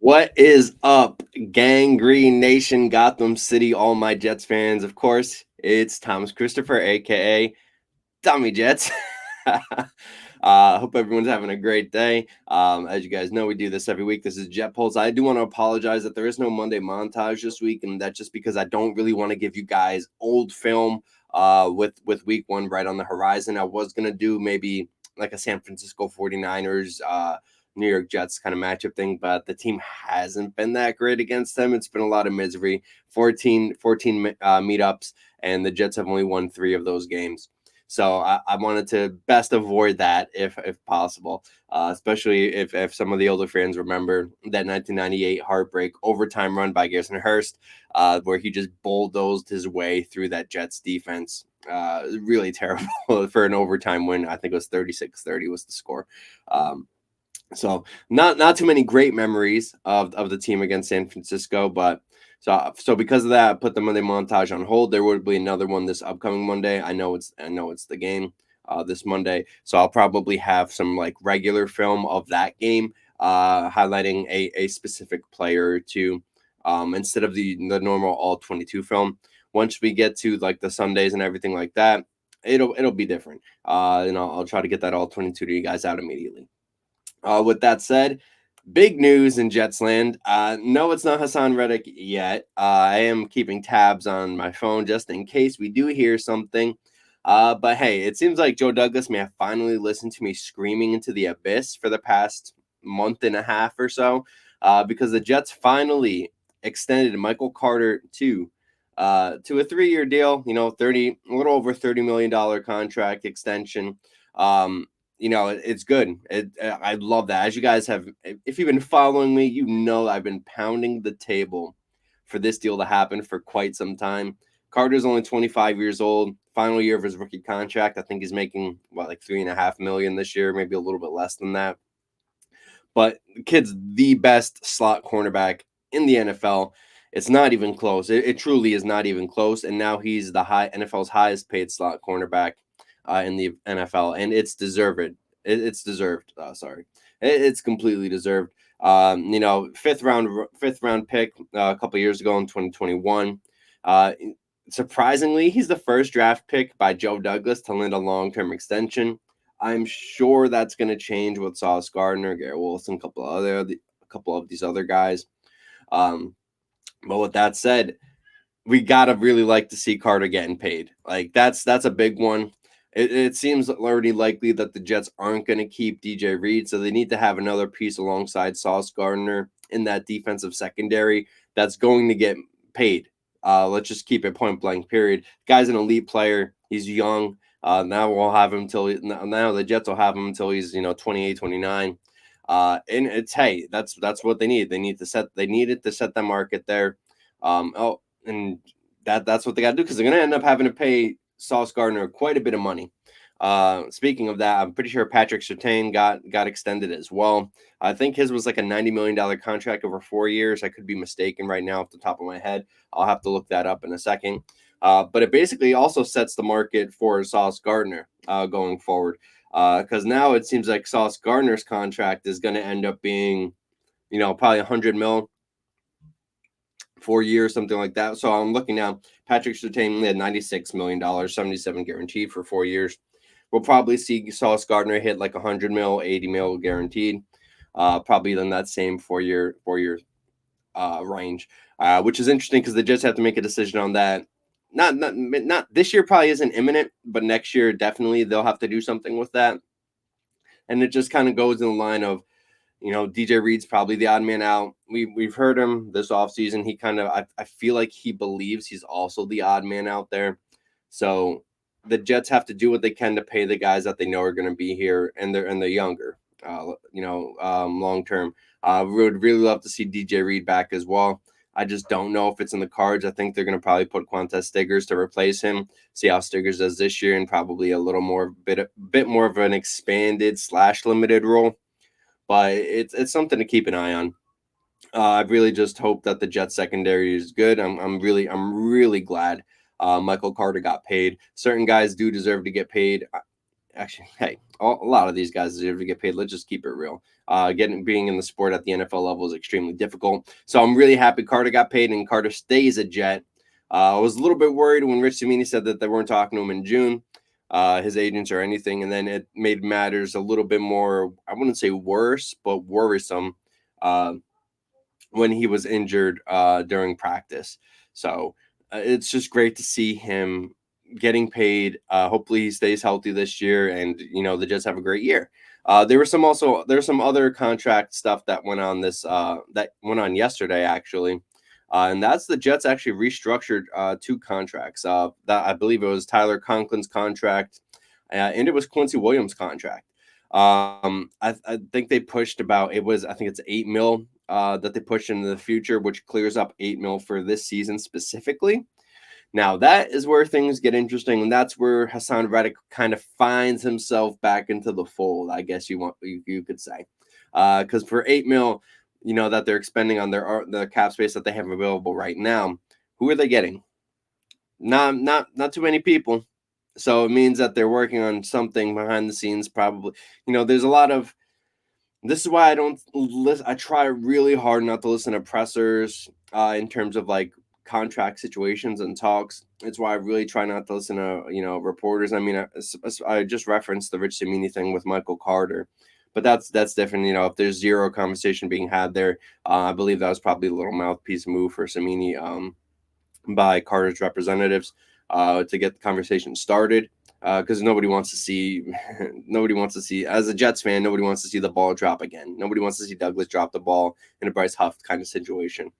What is up, Gang Green Nation, Gotham City, all my Jets fans? Of course, it's Thomas Christopher, aka Tommy Jets. Hope everyone's having a great day. As you guys know, we do this every week. This is Jet Pulse. I do want to apologize that there is no Monday montage this week, and that's just because I don't really want to give you guys old film with week one right on the horizon. I was going to do maybe like a San Francisco 49ers New York Jets kind of matchup thing, but the team hasn't been that great against them. It's been a lot of misery. 14 meetups, and the Jets have only won 3 of those games. So I wanted to best avoid that if possible, especially if some of the older fans remember that 1998 heartbreak overtime run by Garrison Hurst, where he just bulldozed his way through that Jets defense. Really terrible for an overtime win. I think it was 36-30 was the score. So not too many great memories of the team against San Francisco, but so because of that, I put the Monday montage on hold. There would be another one this upcoming Monday. I know it's the game this Monday, so I'll probably have some like regular film of that game, highlighting a specific player or two, instead of the normal all 22 film. Once we get to like the Sundays and everything like that, it'll be different. I'll try to get that all 22 to you guys out immediately. With that said, big news in Jets land. No, it's not Haason Reddick yet. I am keeping tabs on my phone just in case we do hear something. But hey, it seems like Joe Douglas may have finally listened to me screaming into the abyss for the past month and a half or so, because the Jets finally extended Michael Carter to a 3-year deal. A little over $30 million contract extension. It's good. I love that. As you guys have, if you've been following me, I've been pounding the table for this deal to happen for quite some time. Carter's only 25 years old, final year of his rookie contract. I think he's making like $3.5 million this year, maybe a little bit less than that. But the kid's the best slot cornerback in the NFL. It's not even close. It truly is not even close. And now he's the NFL's highest paid slot cornerback in the NFL, and it's deserved. It's deserved. Sorry, it's completely deserved. Fifth round pick a couple years ago in 2021. Surprisingly, he's the first draft pick by Joe Douglas to land a long-term extension. I'm sure that's going to change with Sauce Gardner, Garrett Wilson, a couple of these other guys. But with that said, we gotta really like to see Carter getting paid. Like that's a big one. It seems already likely that the Jets aren't going to keep DJ Reed, so they need to have another piece alongside Sauce Gardner in that defensive secondary that's going to get paid. Let's just keep it point blank. Period. Guy's an elite player. He's young. Now we'll have him now the Jets will have him until he's 28, 29. And it's that's what they need. They needed to set the market there. And that's what they got to do, because they're going to end up having to pay Sauce Gardner quite a bit of money. Speaking of that, I'm pretty sure Patrick Surtain got extended as well. I think his was like a $90 million contract over 4 years. I could be mistaken right now off the top of my head. I'll have to look that up in a second. But it basically also sets the market for Sauce Gardner going forward, because now it seems like Sauce Gardner's contract is going to end up being, probably $100 million. 4 years, something like that. So I'm looking now. Patrick Surtain had $96 million, 77 guaranteed for 4 years. We'll probably see Sauce Gardner hit like 100 mil, 80 mil guaranteed. Probably in that same 4 year range, which is interesting because they just have to make a decision on that. Not this year probably isn't imminent, but next year definitely they'll have to do something with that. And it just kind of goes in the line of, DJ Reed's probably the odd man out. We've heard him this offseason. He kind of, I feel like he believes he's also the odd man out there. So the Jets have to do what they can to pay the guys that they know are going to be here, and they're younger, long term. We would really love to see DJ Reed back as well. I just don't know if it's in the cards. I think they're going to probably put Quintez Stiggers to replace him. See how Stiggers does this year, and probably a little more bit more of an expanded / limited role. But it's something to keep an eye on. I really just hope that the Jets secondary is good. I'm really glad Michael Carter got paid. Certain guys do deserve to get paid. Actually, hey, a lot of these guys deserve to get paid. Let's just keep it real. Being in the sport at the NFL level is extremely difficult. So I'm really happy Carter got paid and Carter stays a Jet. I was a little bit worried when Rich Cimini said that they weren't talking to him in June, his agents or anything, and then it made matters a little bit more, I wouldn't say worse, but worrisome when he was injured during practice. So it's just great to see him getting paid. Hopefully he stays healthy this year, and the Jets have a great year. There's some other contract stuff that went on yesterday actually, and that's the Jets actually restructured two contracts. That I believe it was Tyler Conklin's contract, and it was Quincy Williams' contract. I think they pushed I think it's $8 million that they pushed into the future, which clears up $8 million for this season specifically. Now that is where things get interesting, and that's where Haason Reddick kind of finds himself back into the fold, I guess you could say, because for $8 million, that they're expending on the cap space that they have available right now, who are they getting? Not too many people. So it means that they're working on something behind the scenes, probably. There's a lot of. This is why I don't listen. I try really hard not to listen to pressers in terms of like contract situations and talks. It's why I really try not to listen to reporters. I mean, I just referenced the Rich Cimini thing with Michael Carter, but that's different. If there's zero conversation being had there, I believe that was probably a little mouthpiece move for Cimini by Carter's representatives to get the conversation started. Because nobody wants to see, as a Jets fan, nobody wants to see the ball drop again. Nobody wants to see Douglas drop the ball in a Bryce Huff kind of situation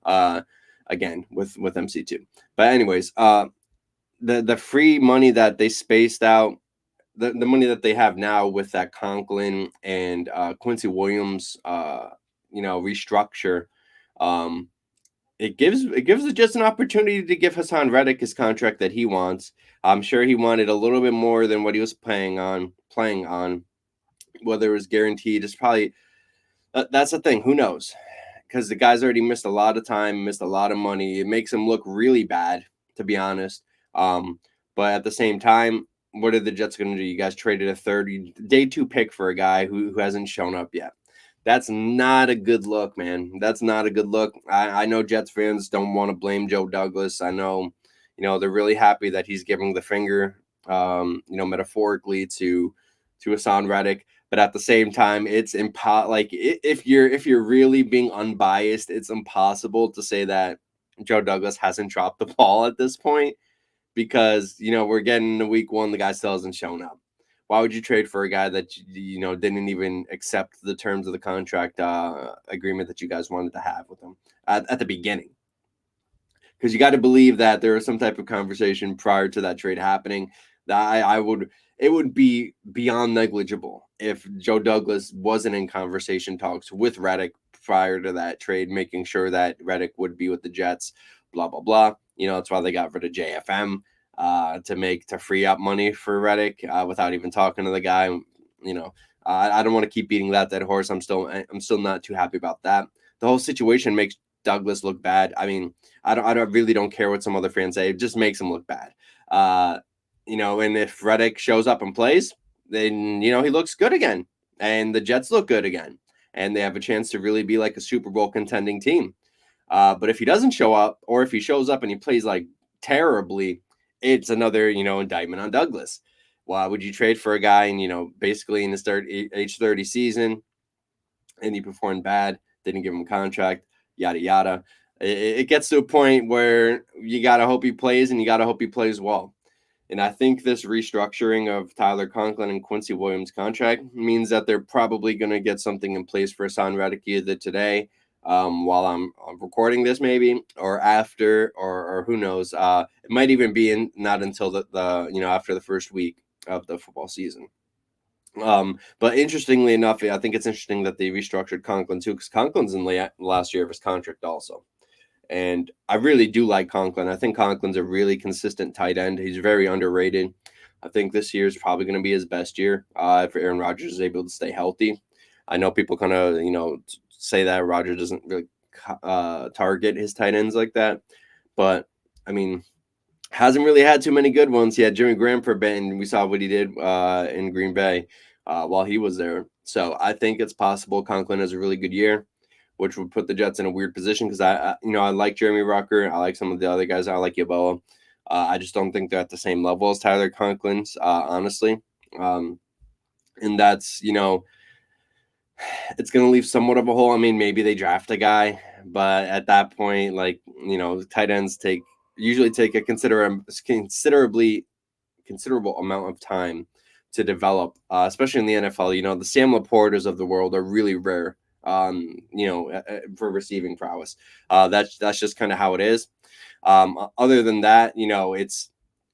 again with MC2. But anyways, the free money that they spaced out, the money that they have now with that Conklin and Quincy Williams, restructure, it gives the Jets an opportunity to give Haason Reddick his contract that he wants. I'm sure he wanted a little bit more than what he was playing on. Whether it was guaranteed, it's probably that's the thing. Who knows? Because the guy's already missed a lot of time, missed a lot of money. It makes him look really bad, to be honest. But at the same time, what are the Jets going to do? You guys traded a day 2 pick for a guy who hasn't shown up yet. That's not a good look, man. That's not a good look. I know Jets fans don't want to blame Joe Douglas. I know, they're really happy that he's giving the finger, metaphorically to Haason Reddick. But at the same time, it's if you're really being unbiased, it's impossible to say that Joe Douglas hasn't dropped the ball at this point because we're getting to week 1, the guy still hasn't shown up. Why would you trade for a guy that didn't even accept the terms of the contract agreement that you guys wanted to have with him at the beginning? Because you got to believe that there was some type of conversation prior to that trade happening. That it would be beyond negligible if Joe Douglas wasn't in conversation talks with Reddick prior to that trade, making sure that Reddick would be with the Jets. Blah blah blah. That's why they got rid of JFM. To free up money for Reddick without even talking to the guy. I don't want to keep beating that dead horse. I'm still not too happy about that. The whole situation makes Douglas look bad. I mean, I really don't care what some other fans say. It just makes him look bad. And if Reddick shows up and plays, then he looks good again, and the Jets look good again, and they have a chance to really be like a Super Bowl contending team. But if he doesn't show up, or if he shows up and he plays like terribly, it's another, indictment on Douglas. Why would you trade for a guy and, basically in his age 30 season and he performed bad, didn't give him a contract, yada, yada. It gets to a point where you got to hope he plays and you got to hope he plays well. And I think this restructuring of Tyler Conklin and Quincy Williams' contract means that they're probably going to get something in place for Haason Reddick either today, while I'm recording this maybe, or after, or who knows. It might even be not until the after the first week of the football season. But interestingly enough, I think it's interesting that they restructured Conklin too, because Conklin's in the last year of his contract also. And I really do like Conklin. I think Conklin's a really consistent tight end. He's very underrated. I think this year is probably going to be his best year if Aaron Rodgers is able to stay healthy. I know people kind of, say that Rodgers doesn't really target his tight ends like that. But, I mean, hasn't really had too many good ones. He had Jimmy Graham for a bit, and we saw what he did in Green Bay. while he was there. So I think it's possible Conklin has a really good year, which would put the Jets in a weird position because I like Jeremy Rucker. I like some of the other guys. I like Yeboah. I just don't think they're at the same level as Tyler Conklin's, honestly. And that's, it's going to leave somewhat of a hole. I mean, maybe they draft a guy, but at that point, like, tight ends usually take a considerable amount of time to develop, especially in the NFL. The Sam Laportas of the world are really rare, for receiving prowess. That's just kind of how it is. Other than that,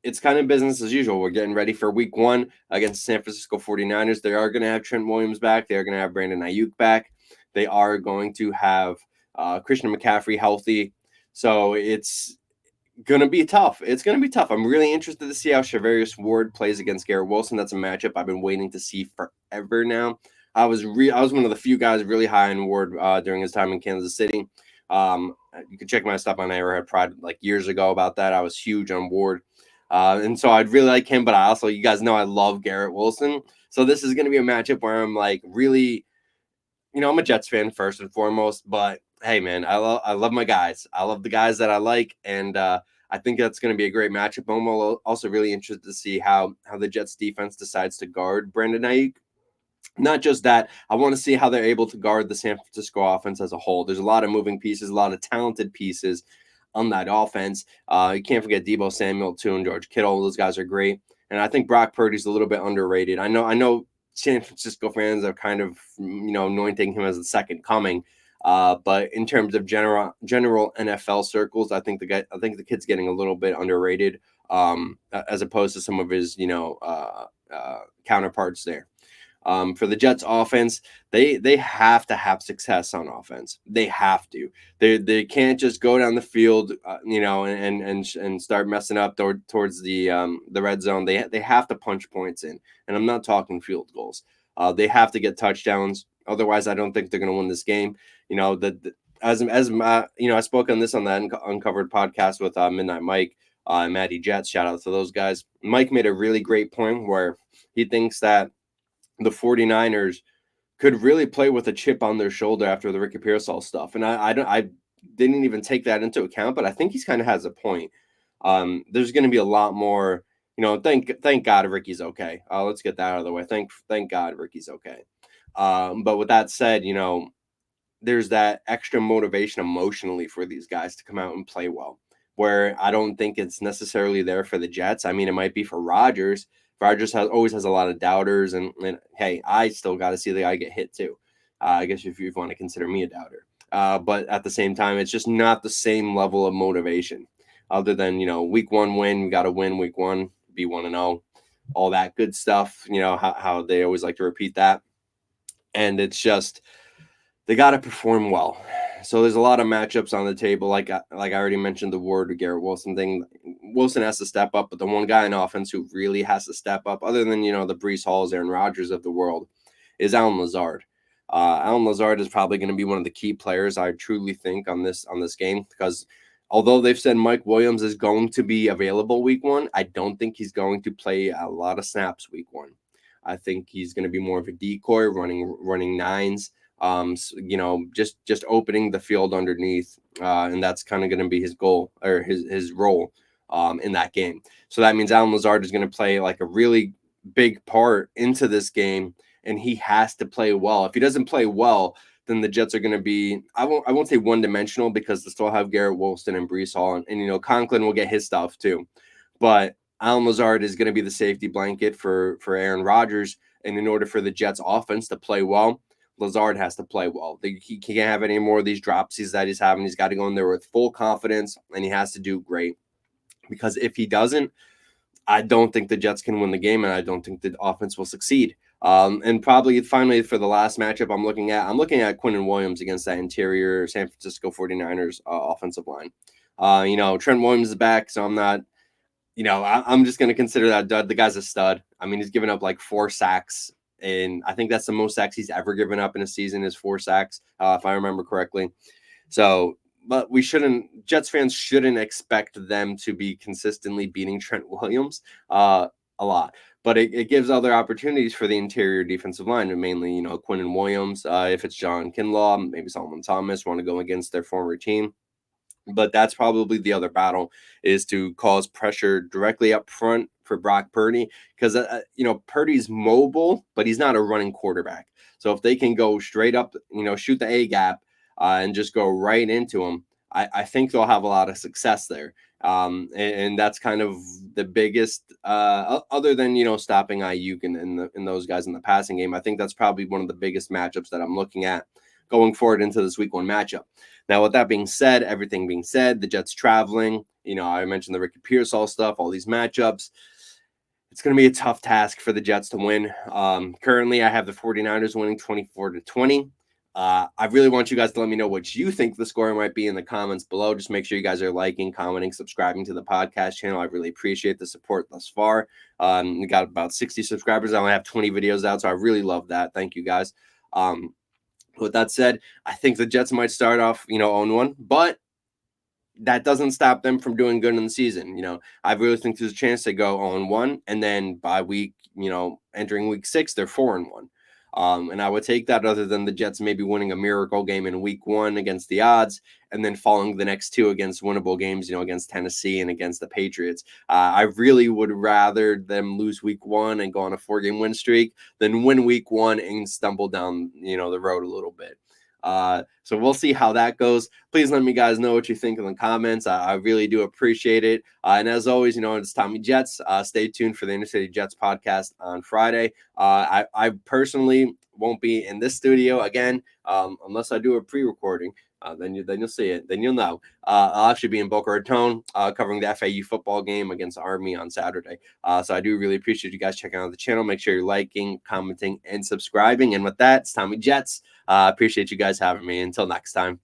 it's kind of business as usual. We're getting ready for week 1 against the San Francisco 49ers. They are going to have Trent Williams back. They are going to have Brandon Ayuk back. They are going to have Christian McCaffrey healthy. So it's going to be tough. It's going to be tough. I'm really interested to see how Charvarius Ward plays against Garrett Wilson. That's a matchup I've been waiting to see forever now. I was one of the few guys really high on Ward during his time in Kansas City. You can check my stuff on Arrowhead Pride like years ago about that. I was huge on Ward. And so I'd really like him, but you guys know I love Garrett Wilson. So this is going to be a matchup where I'm like really, I'm a Jets fan first and foremost, but hey, man, I love my guys. I love the guys that I like, and I think that's going to be a great matchup. I'm also really interested to see how the Jets defense decides to guard Brandon Ayuk. Not just that, I want to see how they're able to guard the San Francisco offense as a whole. There's a lot of moving pieces, a lot of talented pieces on that offense. You can't forget Deebo Samuel too and George Kittle. Those guys are great. And I think Brock Purdy's a little bit underrated. I know San Francisco fans are kind of, anointing him as the second coming. But in terms of general NFL circles, I think the kid's getting a little bit underrated, as opposed to some of his, counterparts there. For the Jets offense, they have to have success on offense. They have to. They can't just go down the field, and start messing up towards the red zone. They have to punch points in, and I'm not talking field goals. They have to get touchdowns. Otherwise, I don't think they're going to win this game. I spoke on this on the Uncovered podcast with Midnight Mike and Matty Jets. Shout out to those guys. Mike made a really great point where he thinks that the 49ers could really play with a chip on their shoulder after the Ricky Pearsall stuff. And I didn't even take that into account, but I think he's kind of has a point. There's going to be a lot more, thank God Ricky's okay. Let's get that out of the way. Thank God Ricky's okay. But with that said, there's that extra motivation emotionally for these guys to come out and play well, where I don't think it's necessarily there for the Jets. I mean, it might be for Rodgers. Rodgers always has a lot of doubters, and hey, I still got to see the guy get hit too. I guess if you want to consider me a doubter, but at the same time, it's just not the same level of motivation. Other than week 1 win, we got to win week 1, be 1-0, all that good stuff. How they always like to repeat that, and it's just they got to perform well. So there's a lot of matchups on the table. Like I already mentioned, the Ward or Garrett Wilson thing. Wilson has to step up, but the one guy in offense who really has to step up, other than the Breece Halls, Aaron Rodgers of the world, is Allen Lazard. Allen Lazard is probably going to be one of the key players, I truly think, on this game, because although they've said Mike Williams is going to be available week 1, I don't think he's going to play a lot of snaps week 1. I think he's going to be more of a decoy, running nines. Just opening the field underneath, and that's kind of going to be his goal or his role in that game. So that means Allen Lazard is going to play like a really big part into this game, and he has to play well. If he doesn't play well, then the Jets are going to be, I won't say one-dimensional, because they still have Garrett Wilson and Breece Hall, and Conklin will get his stuff too. But Allen Lazard is going to be the safety blanket for Aaron Rodgers, and in order for the Jets offense to play well, Lazard has to play well. He can't have any more of these dropsies that he's having. He's got to go in there with full confidence, and he has to do great. Because if he doesn't, I don't think the Jets can win the game, and I don't think the offense will succeed. And probably finally for the last matchup I'm looking at Quincy Williams against that interior San Francisco 49ers offensive line. Trent Williams is back, so I'm not, I'm just going to consider that dud. The guy's a stud. I mean, he's given up like 4 sacks. And I think that's the most sacks he's ever given up in a season is 4 sacks, if I remember correctly. So, but Jets fans shouldn't expect them to be consistently beating Trent Williams a lot. but it gives other opportunities for the interior defensive line, and mainly, Quinn Williams. If it's John Kinlaw, maybe Solomon Thomas want to go against their former team. But that's probably the other battle, is to cause pressure directly up front for Brock Purdy, because Purdy's mobile, but he's not a running quarterback. So if they can go straight up, shoot the A gap and just go right into him, I think they'll have a lot of success there. And that's kind of the biggest, other than stopping Ayuk and those guys in the passing game. I think that's probably one of the biggest matchups that I'm looking at going forward into this week 1 matchup. Now, with that being said, everything being said, the Jets traveling, I mentioned the Ricky Pearsall stuff, all these matchups. It's going to be a tough task for the Jets to win. Currently, I have the 49ers winning 24-20. I really want you guys to let me know what you think the score might be in the comments below. Just make sure you guys are liking, commenting, subscribing to the podcast channel. I really appreciate the support thus far. We got about 60 subscribers. I only have 20 videos out, so I really love that. Thank you, guys. With that said, I think the Jets might start off, 0-1, but that doesn't stop them from doing good in the season. I really think there's a chance they go 0-1, and then by week, entering week 6, they're 4-1. And I would take that, other than the Jets maybe winning a miracle game in week 1 against the odds, and then following the next 2 against winnable games, against Tennessee and against the Patriots. I really would rather them lose week 1 and go on a 4-game win streak than win week 1 and stumble down, the road a little bit. So we'll see how that goes. Please let me guys know what you think in the comments. I really do appreciate it. And as always, it's Tommy Jets. Stay tuned for the Inner City Jets podcast on Friday. I personally won't be in this studio again, unless I do a pre-recording. Then you'll see it. Then you'll know. I'll actually be in Boca Raton covering the FAU football game against Army on Saturday. So I do really appreciate you guys checking out the channel. Make sure you're liking, commenting, and subscribing. And with that, it's Tommy Jets. Appreciate you guys having me. Until next time.